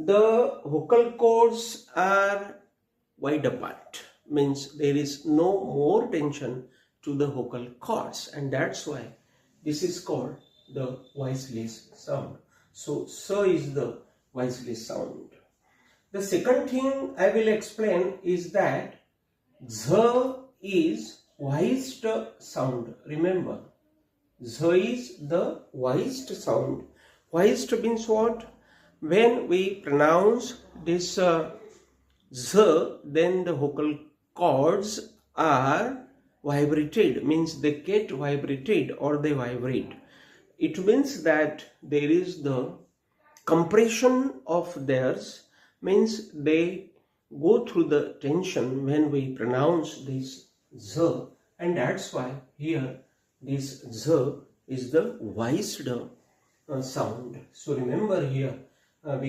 the vocal cords are wide apart, means there is no more tension to the vocal cords, and that's why this is called the voiceless sound. So is the voiceless sound. The second thing I will explain is that Z is voiced sound. Remember, Z is the voiced sound. Voiced means what? When we pronounce this Z, then the vocal cords are vibrated, means they get vibrated or they vibrate. It means that there is the compression of theirs, means they go through the tension when we pronounce this Z, and that's why here this Z is the voiced sound. So remember here we